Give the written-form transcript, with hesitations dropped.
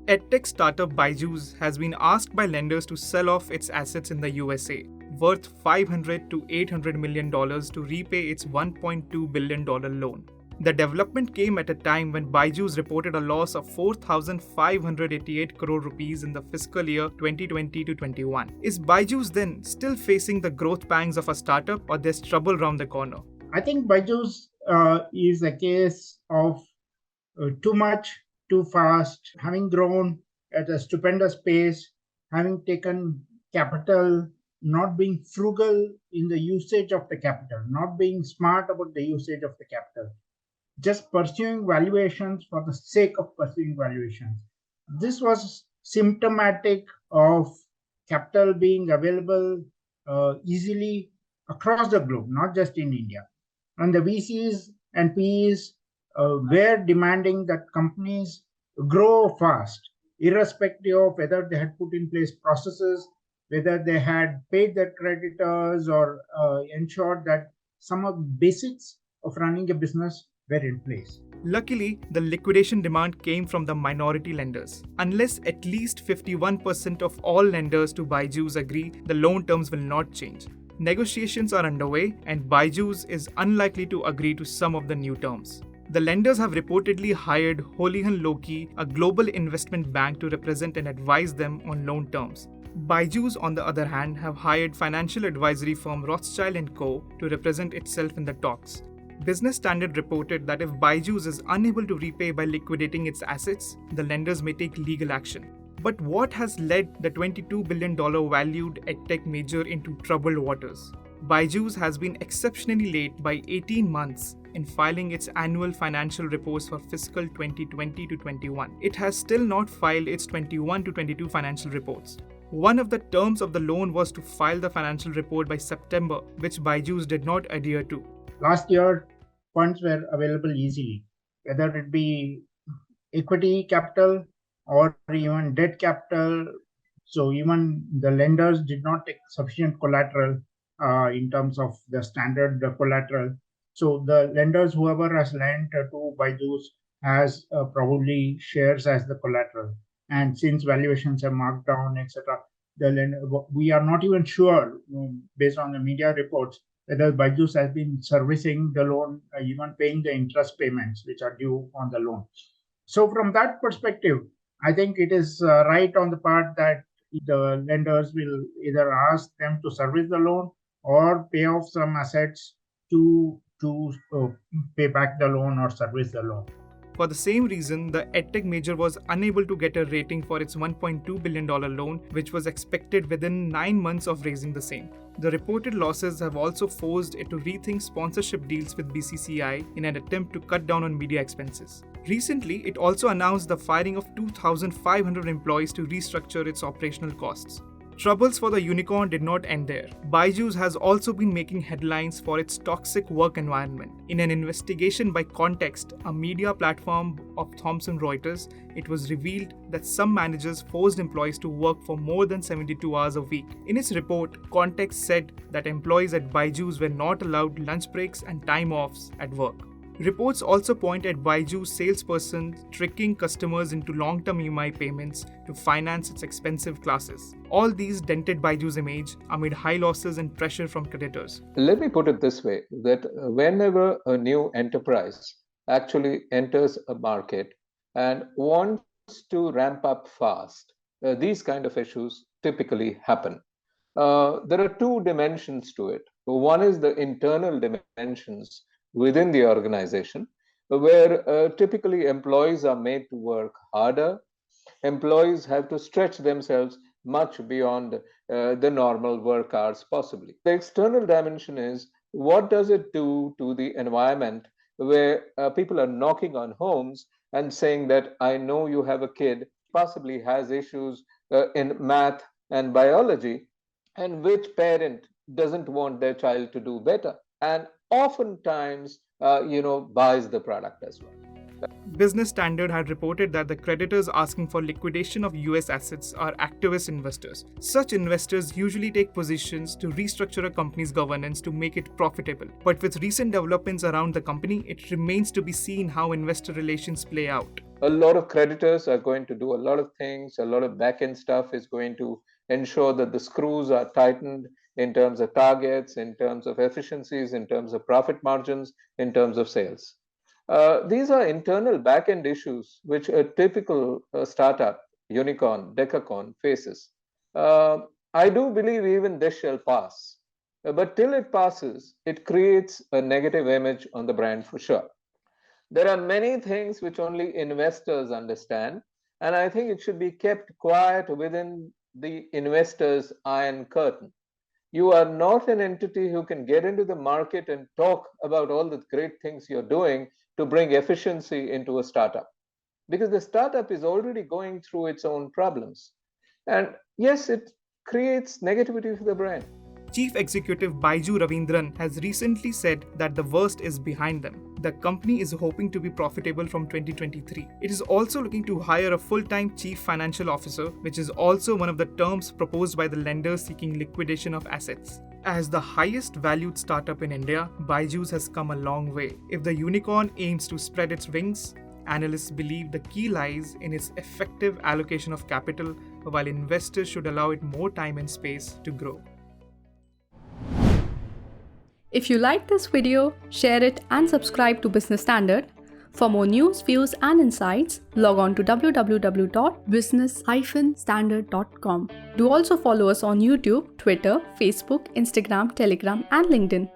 edtech startup Byju has been asked by lenders to sell off its assets in the USA, worth $500 to $800 million to repay its $1.2 billion loan. The development came at a time when Byju reported a loss of 4,588 crore rupees in the fiscal year 2020 to 21. Is Byju then still facing the growth pangs of a startup, or there's trouble around the corner? I think Byju is a case of too much, too fast, having grown at a stupendous pace, having taken capital, not being frugal in the usage of the capital, not being smart about the usage of the capital, just pursuing valuations for the sake of pursuing valuations. This was symptomatic of capital being available easily across the globe, not just in India. And the VCs and PEs were demanding that companies grow fast, irrespective of whether they had put in place processes, whether they had paid their creditors or ensured that some of the basics of running a business were in place. Luckily, the liquidation demand came from the minority lenders. Unless at least 51% of all lenders to Byju agree, the loan terms will not change. Negotiations are underway, and Byju is unlikely to agree to some of the new terms. The lenders have reportedly hired Houlihan Lokey, a global investment bank, to represent and advise them on loan terms. Byju, on the other hand, have hired financial advisory firm Rothschild & Co. to represent itself in the talks. Business Standard reported that if Byju is unable to repay by liquidating its assets, the lenders may take legal action. But what has led the $22 billion valued edtech major into troubled waters? Byju has been exceptionally late by 18 months in filing its annual financial reports for fiscal 2020 to 21. It has still not filed its 21 to 22 financial reports. One of the terms of the loan was to file the financial report by September, which Byju did not adhere to. Last year, funds were available easily, whether it be equity capital or even debt capital. So even the lenders did not take sufficient collateral in terms of the standard collateral. So the lenders, whoever has lent to Byju, has probably shares as the collateral. And since valuations are marked down, etc., we are not even sure, based on the media reports, whether Byju has been servicing the loan, even paying the interest payments which are due on the loan. So from that perspective, I think it is right on the part that the lenders will either ask them to service the loan or pay off some assets to pay back the loan or service the loan. For the same reason, the edtech major was unable to get a rating for its $1.2 billion loan, which was expected within 9 months of raising the same. The reported losses have also forced it to rethink sponsorship deals with BCCI in an attempt to cut down on media expenses. Recently, it also announced the firing of 2,500 employees to restructure its operational costs. Troubles for the unicorn did not end there. Byju has also been making headlines for its toxic work environment. In an investigation by Context, a media platform of Thomson Reuters, it was revealed that some managers forced employees to work for more than 72 hours a week. In its report, Context said that employees at Byju were not allowed lunch breaks and time offs at work. Reports also point at Byju's salesperson tricking customers into long-term EMI payments to finance its expensive classes. All these dented Byju's image amid high losses and pressure from creditors. Let me put it this way, that whenever a new enterprise actually enters a market and wants to ramp up fast, these kind of issues typically happen. There are two dimensions to it. One is the internal dimensions within the organization, where typically employees are made to work harder. Employees have to stretch themselves much beyond the normal work hours possibly. The external dimension is, what does it do to the environment where people are knocking on homes and saying that I know you have a kid possibly has issues in math and biology, and which parent doesn't want their child to do better? And oftentimes, buys the product as well. Business Standard had reported that the creditors asking for liquidation of US assets are activist investors. Such investors usually take positions to restructure a company's governance to make it profitable. But with recent developments around the company, it remains to be seen how investor relations play out. A lot of creditors are going to do a lot of things. A lot of back-end stuff is going to ensure that the screws are tightened in terms of targets, in terms of efficiencies, in terms of profit margins, in terms of sales. These are internal back-end issues which a typical startup, unicorn, decacorn faces. I do believe even this shall pass. But till it passes, it creates a negative image on the brand for sure. There are many things which only investors understand, and I think it should be kept quiet within the investor's iron curtain. You are not an entity who can get into the market and talk about all the great things you're doing to bring efficiency into a startup, because the startup is already going through its own problems. And yes, it creates negativity for the brand. Chief Executive Byju Ravindran has recently said that the worst is behind them. The company is hoping to be profitable from 2023. It is also looking to hire a full-time Chief Financial Officer, which is also one of the terms proposed by the lenders seeking liquidation of assets. As the highest valued startup in India, Byju's has come a long way. If the unicorn aims to spread its wings, analysts believe the key lies in its effective allocation of capital, while investors should allow it more time and space to grow. If you like this video, share it and subscribe to Business Standard. For more news, views and insights, log on to www.business-standard.com. Do also follow us on YouTube, Twitter, Facebook, Instagram, Telegram and LinkedIn.